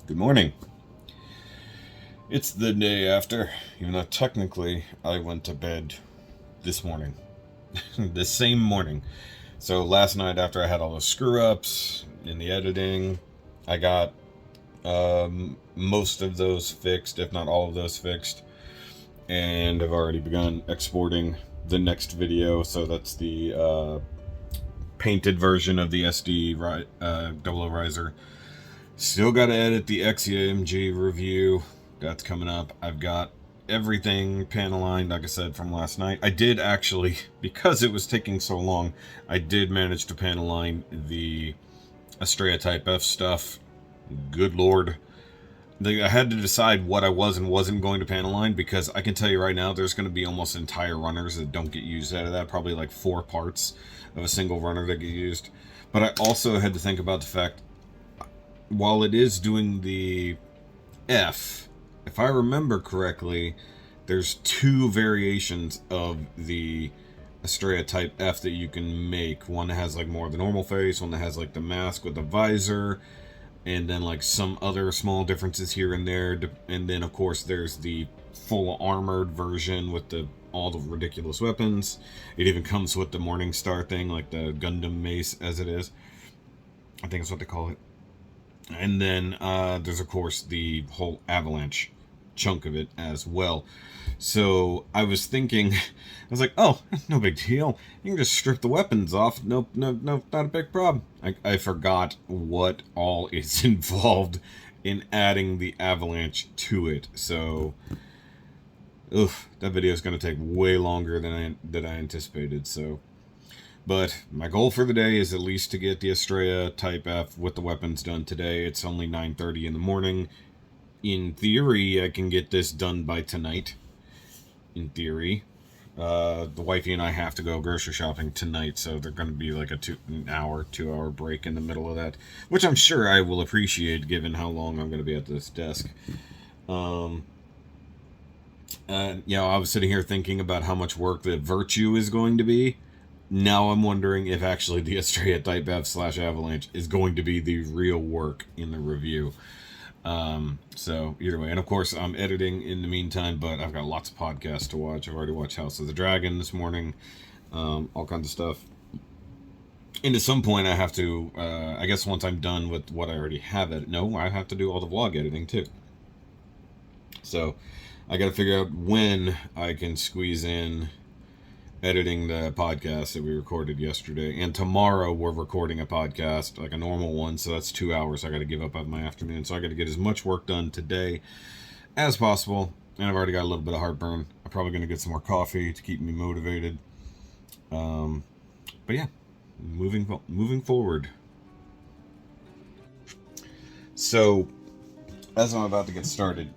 Good morning. It's the day after, even though technically I went to bed this morning. The same morning. So last night, after I had all those screw ups in the editing, I got most of those fixed, if not all of those fixed, and have already begun exporting the next video. So that's the painted version of the SD Double O Riser. Still got to edit the XEMG review. That's coming up. I've got everything panel lined, like I said, from last night. I did actually, because it was taking so long, I did manage to panel line the Astrea Type F stuff. Good lord. I had to decide what I was and wasn't going to panel line, because I can tell you right now there's going to be almost entire runners that don't get used out of that. Probably like 4 parts of a single runner that get used. But I also had to think about the fact, while it is doing the F, if I remember correctly, there's 2 variations of the Astrea Type F that you can make. One that has like more of the normal face, one that has like the mask with the visor, and then like some other small differences here and there. And then of course there's the full armored version with all the ridiculous weapons. It even comes with the Morningstar thing, like the Gundam mace as it is. I think that's what they call it. And then there's, of course, the whole avalanche chunk of it as well. So I was thinking, I was like, oh, no big deal. You can just strip the weapons off. Nope, no, not a big problem. I forgot what all is involved in adding the avalanche to it. So, that video is going to take way longer than I anticipated. So, but my goal for the day is at least to get the Astrea Type F with the weapons done today. It's only 9:30 in the morning. In theory, I can get this done by tonight. In theory. The wifey and I have to go grocery shopping tonight, so they're going to be like a 2-hour break in the middle of that, which I'm sure I will appreciate given how long I'm going to be at this desk. I was sitting here thinking about how much work the Virtue is going to be. Now I'm wondering if actually the Astrea Type F / Avalanche is going to be the real work in the review. So either way, and of course I'm editing in the meantime, but I've got lots of podcasts to watch. I've already watched House of the Dragon this morning, all kinds of stuff. And at some point I have to, I guess once I'm done with what I already have I have to do all the vlog editing too. So I got to figure out when I can squeeze in editing the podcast that we recorded yesterday. And tomorrow we're recording a podcast, like a normal one, so that's 2 hours I got to give up of my afternoon. So I got to get as much work done today as possible. And I've already got a little bit of heartburn. I'm probably going to get some more coffee to keep me motivated. But yeah, moving forward. So as I'm about to get started,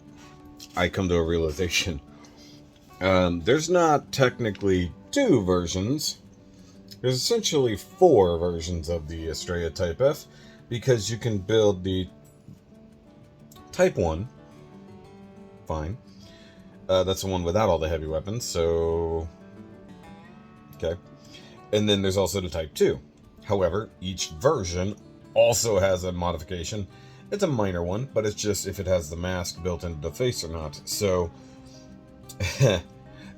I come to a realization. There's not technically 2 versions. There's essentially 4 versions of the Astrea Type F, because you can build the Type 1. Fine. That's the one without all the heavy weapons, so... Okay. And then there's also the Type 2. However, each version also has a modification. It's a minor one, but it's just if it has the mask built into the face or not. So...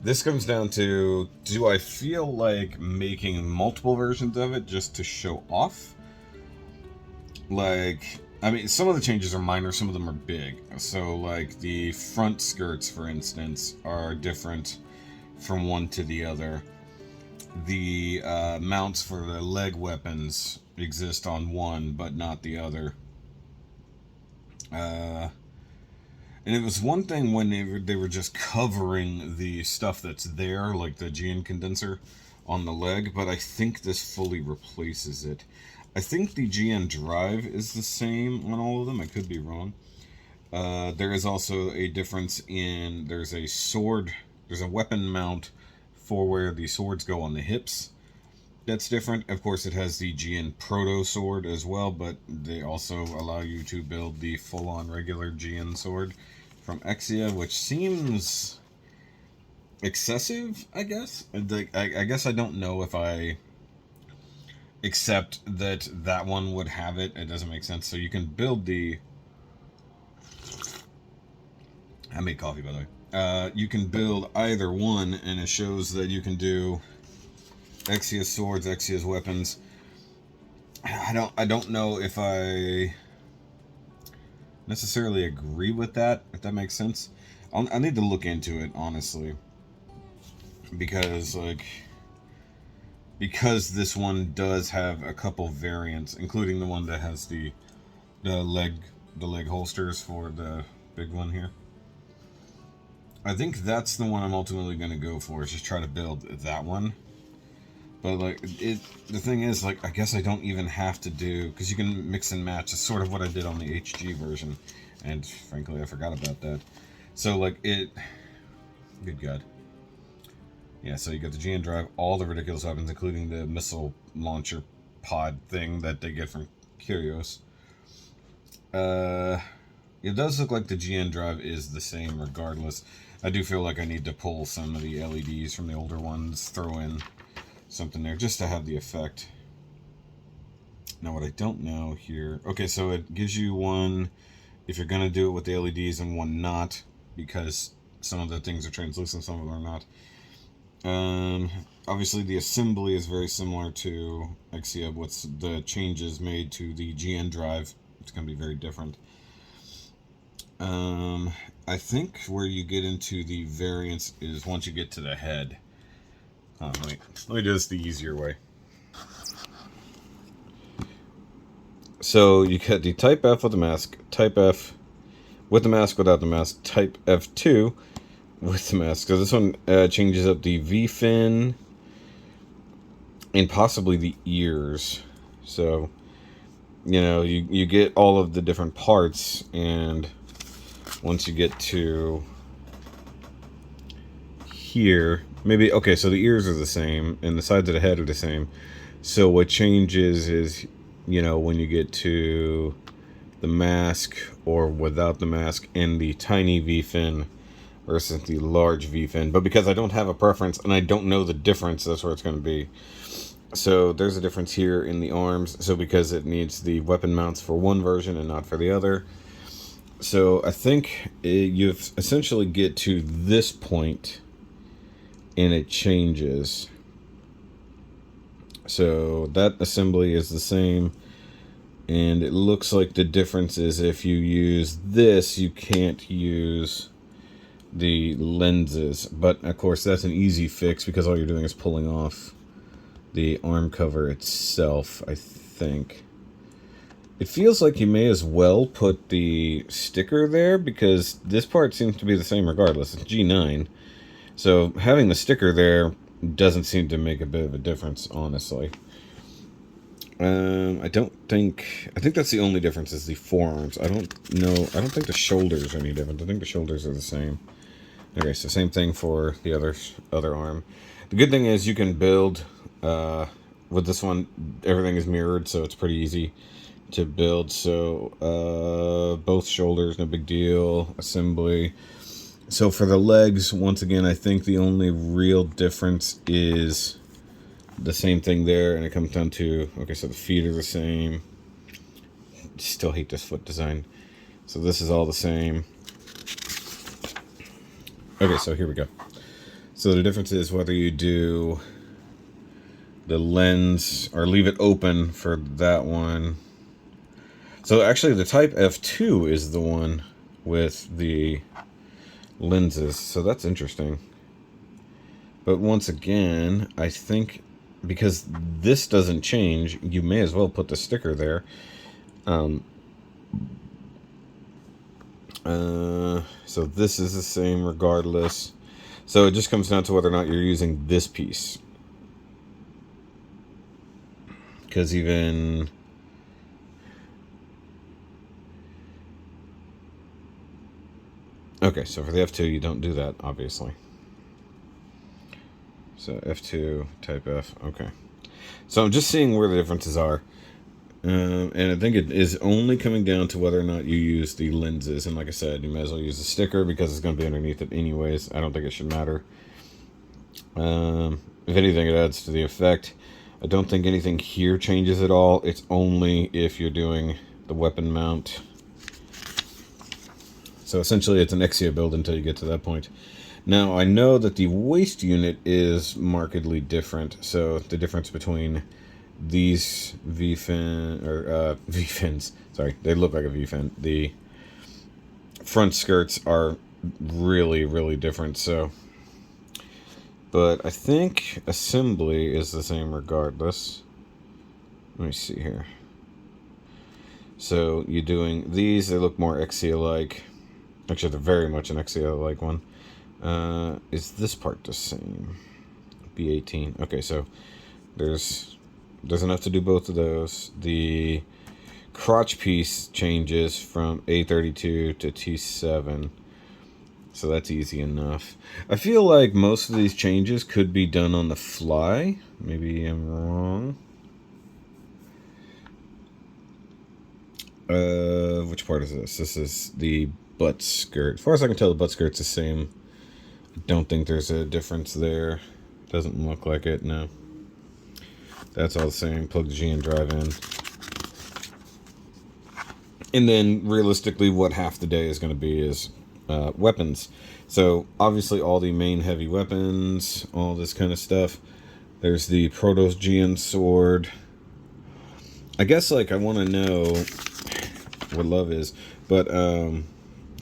This comes down to, do I feel like making multiple versions of it just to show off? Like, I mean, some of the changes are minor, some of them are big. So, like, the front skirts, for instance, are different from one to the other. The mounts for the leg weapons exist on one, but not the other. And it was one thing when they were just covering the stuff that's there, like the GN condenser on the leg, but I think this fully replaces it. I think the GN drive is the same on all of them. I could be wrong. There is also a difference in, there's a weapon mount for where the swords go on the hips. That's different. Of course, it has the GN Proto Sword as well, but they also allow you to build the full-on regular GN sword from Exia, which seems excessive, I guess. I guess I don't know if I accept that one would have it. It doesn't make sense. So you can build the I made coffee, by the way. You can build either one, and it shows that you can do Exia swords, Exia's weapons. I don't know if I necessarily agree with that, if that makes sense. I need to look into it, honestly, because this one does have a couple variants, including the one that has the leg holsters for the big one here. I think that's the one I'm ultimately going to go for, is just try to build that one. But the thing is, I guess I don't even have to do, because you can mix and match. It's sort of what I did on the HG version, and frankly I forgot about that. So good God. Yeah, so you got the GN drive, all the ridiculous weapons, including the missile launcher pod thing that they get from Curios. It does look like the GN drive is the same regardless. I do feel like I need to pull some of the LEDs from the older ones, throw in something there just to have the effect. Now what I don't know here, okay, so it gives you one if you're gonna do it with the LEDs and one not, because some of the things are translucent, some of them are not. Obviously the assembly is very similar to Exia. What's the changes made to the GN drive, it's gonna be very different. I think where you get into the variants is once you get to the head. Let me do this the easier way. So you get the Type F with the mask, Type F with the mask without the mask, Type F2 with the mask. So this one changes up the V-fin and possibly the ears. So, you get all of the different parts, and once you get to here, maybe, okay, so the ears are the same, and the sides of the head are the same. So what changes is, when you get to the mask or without the mask, and the tiny V-fin versus the large V-fin. But because I don't have a preference, and I don't know the difference, that's where it's going to be. So there's a difference here in the arms. So because it needs the weapon mounts for one version and not for the other. So I think you essentially get to this point and it changes. So that assembly is the same, and it looks like the difference is if you use this, you can't use the lenses. But of course that's an easy fix because all you're doing is pulling off the arm cover itself, I think. It feels like you may as well put the sticker there because this part seems to be the same regardless. It's G9. So having the sticker there doesn't seem to make a bit of a difference, honestly. I think that's the only difference is the forearms. I don't think the shoulders are any different. I think the shoulders are the same. Okay, so same thing for the other arm. The good thing is you can build, with this one, everything is mirrored, so it's pretty easy to build. So both shoulders, no big deal. Assembly. So for the legs, once again, I think the only real difference is the same thing there, and it comes down to, okay, so the feet are the same. Still hate this foot design. So this is all the same. Okay, so here we go. So the difference is whether you do the lens or leave it open for that one. So actually the Type F2 is the one with the lenses, so that's interesting. But once again, I think because this doesn't change, you may as well put the sticker there. So this is the same regardless. So it just comes down to whether or not you're using this piece. Because even... Okay, so for the F2, you don't do that, obviously. So F2, Type F, okay. So I'm just seeing where the differences are. And I think it is only coming down to whether or not you use the lenses. And like I said, you may as well use the sticker because it's going to be underneath it anyways. I don't think it should matter. If anything, it adds to the effect. I don't think anything here changes at all. It's only if you're doing the weapon mount. So essentially it's an Exia build until you get to that point. Now I know that the waist unit is markedly different, so the difference between these V-fins, sorry, they look like a V-fin. The front skirts are really, really different, so. But I think assembly is the same regardless. Let me see here. So you're doing these, they look more Exia-like. Actually, they're very much an Exia-like one. Is this part the same? B18. Okay, so there's enough to do both of those. The crotch piece changes from A32 to T7. So that's easy enough. I feel like most of these changes could be done on the fly. Maybe I'm wrong. Which part is this? This is the butt skirt. As far as I can tell, the butt skirt's the same. I don't think there's a difference there. Doesn't look like it, no. That's all the same. Plug the G and drive in. And then, realistically, what half the day is going to be is weapons. So, obviously, all the main heavy weapons, all this kind of stuff. There's the Protos GN sword. I guess, like, I want to know what love is. But,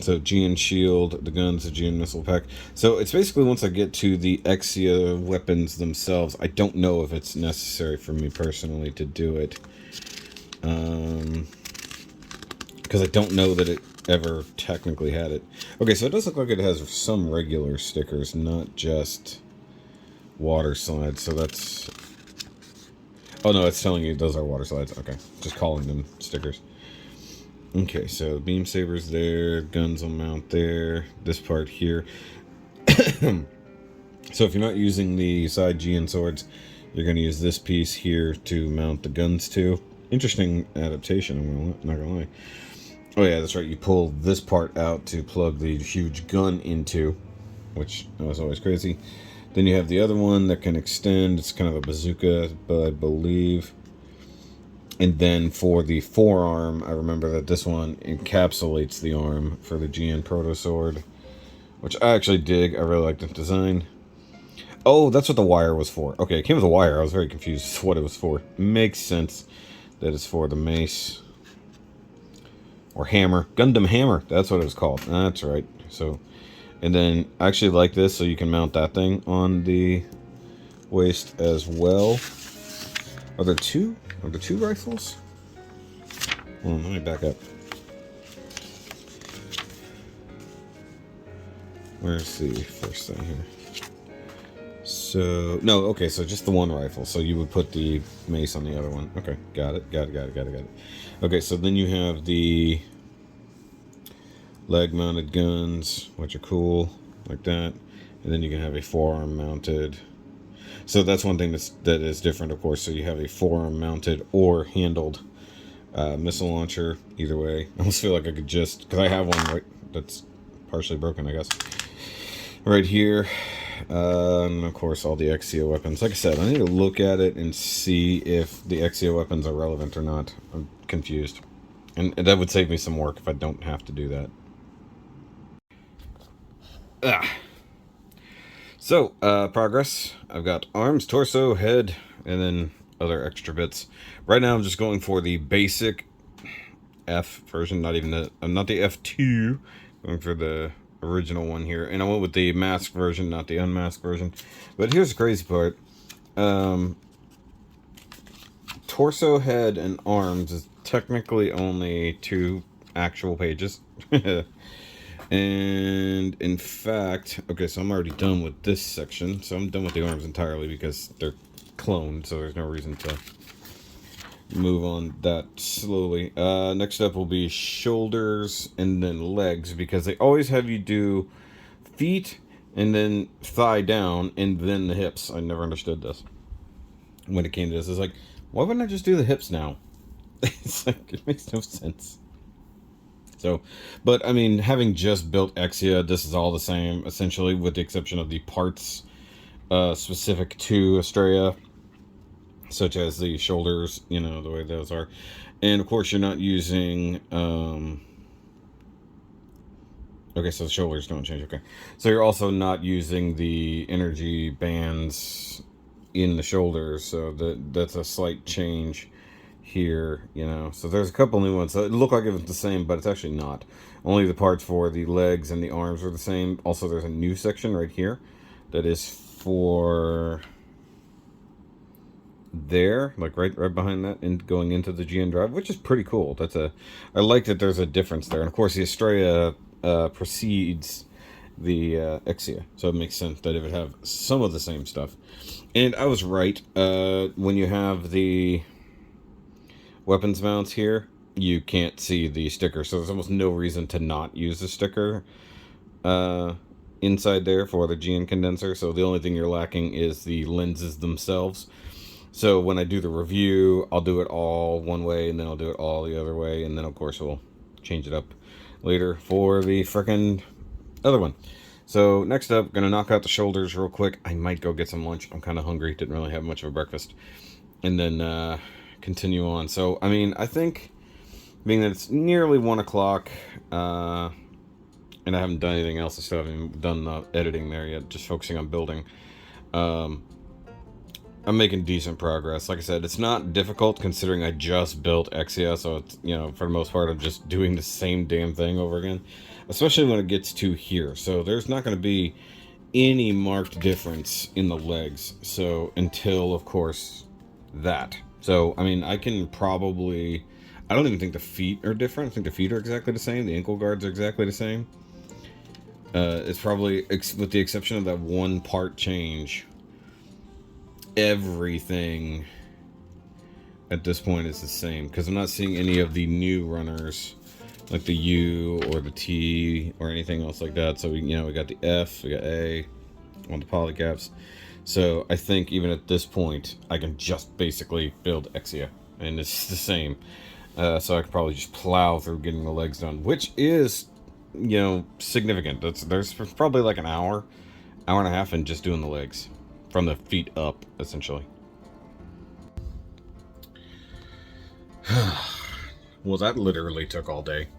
so GN shield, the guns, the GN missile pack. So, it's basically once I get to the Exia weapons themselves, I don't know if it's necessary for me personally to do it. Because I don't know that it ever technically had it. Okay, so it does look like it has some regular stickers, not just water slides. So that's... Oh no, it's telling you those are water slides. Okay, just calling them stickers. Okay, so beam sabers there, guns will mount there, this part here. So if you're not using the side GN swords, you're going to use this piece here to mount the guns to. Interesting adaptation, I'm not going to lie. Oh yeah, that's right, you pull this part out to plug the huge gun into, which was always crazy. Then you have the other one that can extend, it's kind of a bazooka, but I believe. And then for the forearm, I remember that this one encapsulates the arm for the GN Proto Sword, which I actually dig. I really like the design. Oh, that's what the wire was for. Okay, it came with a wire. I was very confused as to what it was for. Makes sense that it's for the mace. Or hammer. Gundam Hammer. That's what it was called. That's right. So, and then I actually like this, so you can mount that thing on the waist as well. Are there two? Are there two rifles? Hold on, let me back up. Where's the first thing here? So, no, okay, so just the one rifle. So you would put the mace on the other one. Okay, got it. Okay, so then you have the leg-mounted guns, which are cool, like that. And then you can have a forearm mounted. So that's one thing that is different, of course. So you have a forearm mounted or handled missile launcher. Either way, I almost feel like I could just, because I have one right that's partially broken, I guess. Right here. And of course all the Exia weapons. Like I said, I need to look at it and see if the Exia weapons are relevant or not. I'm confused. And that would save me some work if I don't have to do that. So, progress. I've got arms, torso, head, and then other extra bits. Right now I'm just going for the basic F version, not the F2. Going for the original one here. And I went with the masked version, not the unmasked version. But here's the crazy part. Torso, head, and arms is technically only 2 actual pages. And in fact, okay, so I'm already done with this section. So I'm done with the arms entirely because they're cloned, so there's no reason to move on that slowly. Next up will be shoulders and then legs, because they always have you do feet and then thigh down and then the hips. I never understood this when it came to this. It's like, why wouldn't I just do the hips now? It's like, it makes no sense. So, but I mean, having just built Exia, this is all the same, essentially, with the exception of the parts specific to Estrella, such as the shoulders, you know, the way those are. And of course, you're not using Okay, so the shoulders don't change. Okay, so you're also not using the energy bands in the shoulders, so that's a slight change here, you know. So there's a couple new ones. So it looked like it was the same, but it's actually not. Only the parts for the legs and the arms are the same. Also, there's a new section right here that is for there, like right behind that, and going into the GN drive, which is pretty cool. I like that there's a difference there. And of course, the Estrella precedes the Exia, so it makes sense that it would have some of the same stuff. And I was right. When you have the weapons mounts here, you can't see the sticker, so there's almost no reason to not use the sticker inside there for the GN condenser. So the only thing you're lacking is the lenses themselves. So when I do the review, I'll do it all one way, and then I'll do it all the other way, and then of course we'll change it up later for the frickin' other one. So next up, gonna knock out the shoulders real quick. I might go get some lunch. I'm kind of hungry. Didn't really have much of a breakfast. And then continue on. So, I mean, I think, being that it's nearly 1 o'clock, and I haven't done anything else, I still haven't done the editing there yet, just focusing on building. I'm making decent progress. Like I said, it's not difficult considering I just built Exia, so it's, you know, for the most part, I'm just doing the same damn thing over again. Especially when it gets to here. So there's not going to be any marked difference in the legs. So until, of course, that. So, I mean, I can probably... I don't even think the feet are different. I think the feet are exactly the same. The ankle guards are exactly the same. It's probably, with the exception of that one part change, everything at this point is the same. Because I'm not seeing any of the new runners, like the U or the T or anything else like that. So, we got the F, we got A on the polycaps. So I think even at this point, I can just basically build Exia, and it's the same. So I could probably just plow through getting the legs done, which is, significant. There's probably like an hour and a half in just doing the legs, from the feet up, essentially. Well, that literally took all day.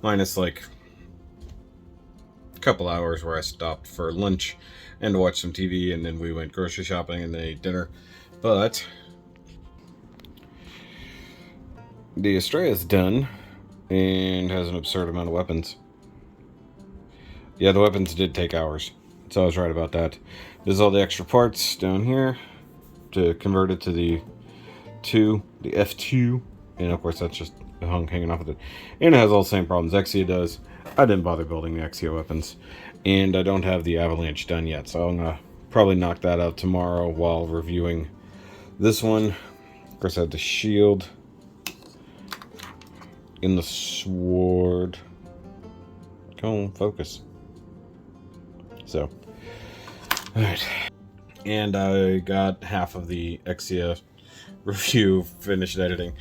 Minus like a couple hours where I stopped for lunch and to watch some TV, and then we went grocery shopping and then ate dinner. But the Estrella's done and has an absurd amount of weapons. Yeah, the weapons did take hours, so I was right about that. There's all the extra parts down here to convert it to the F2, and of course that's just hanging off of it. And it has all the same problems Exia does. I didn't bother building the Exia weapons, and I don't have the avalanche done yet, so I'm gonna probably knock that out tomorrow while reviewing this one. Of course, I have the shield in the sword. Come on, focus. So, alright. And I got half of the Exia review finished editing.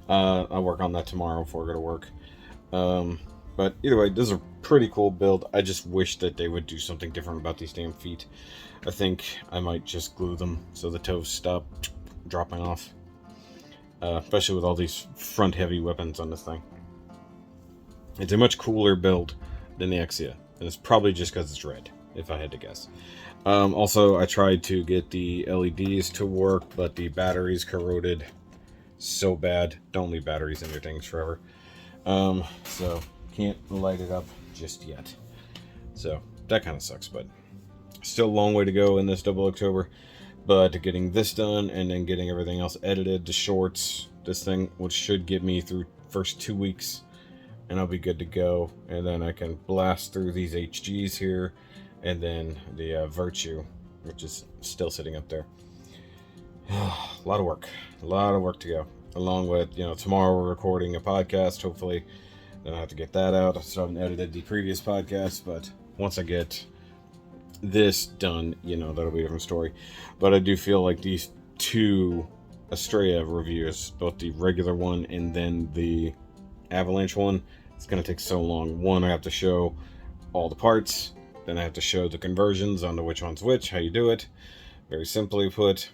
I'll work on that tomorrow before I go to work. But either way, this is a pretty cool build. I just wish that they would do something different about these damn feet. I think I might just glue them so the toes stop dropping off. Especially with all these front-heavy weapons on this thing. It's a much cooler build than the Exia. And it's probably just because it's red, if I had to guess. Also, I tried to get the LEDs to work, but the batteries corroded so bad. Don't leave batteries in your things forever. So can't light it up just yet. So that kind of sucks, but still a long way to go in this 00October. But getting this done and then getting everything else edited, the shorts, this thing, which should get me through first 2 weeks, and I'll be good to go. And then I can blast through these HGs here, and then the Virtue, which is still sitting up there. A lot of work to go. Along with, tomorrow we're recording a podcast, hopefully. Then I have to get that out. I still haven't edited the previous podcast, but once I get this done, that'll be a different story. But I do feel like these two Estrella reviews, both the regular one and then the Avalanche one, it's going to take so long. One, I have to show all the parts. Then I have to show the conversions on which one's which, how you do it. Very simply put.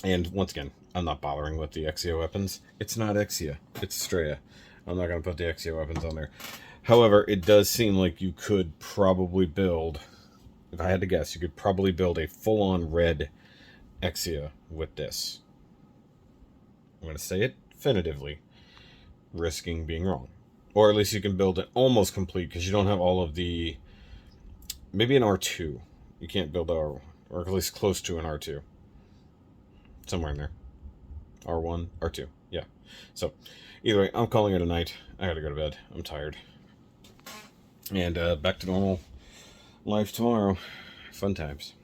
And once again, I'm not bothering with the Exia weapons. It's not Exia. It's Estrella. I'm not going to put the Exia weapons on there. However, it does seem like you could probably build, if I had to guess, you could probably build a full-on red Exia with this. I'm going to say it definitively, risking being wrong. Or at least you can build it almost complete, because you don't have all of the... Maybe an R2. You can't build R1, or at least close to an R2. Somewhere in there. R1, R2, yeah. So, either way, I'm calling it a night. I gotta go to bed. I'm tired. And back to normal life tomorrow. Fun times.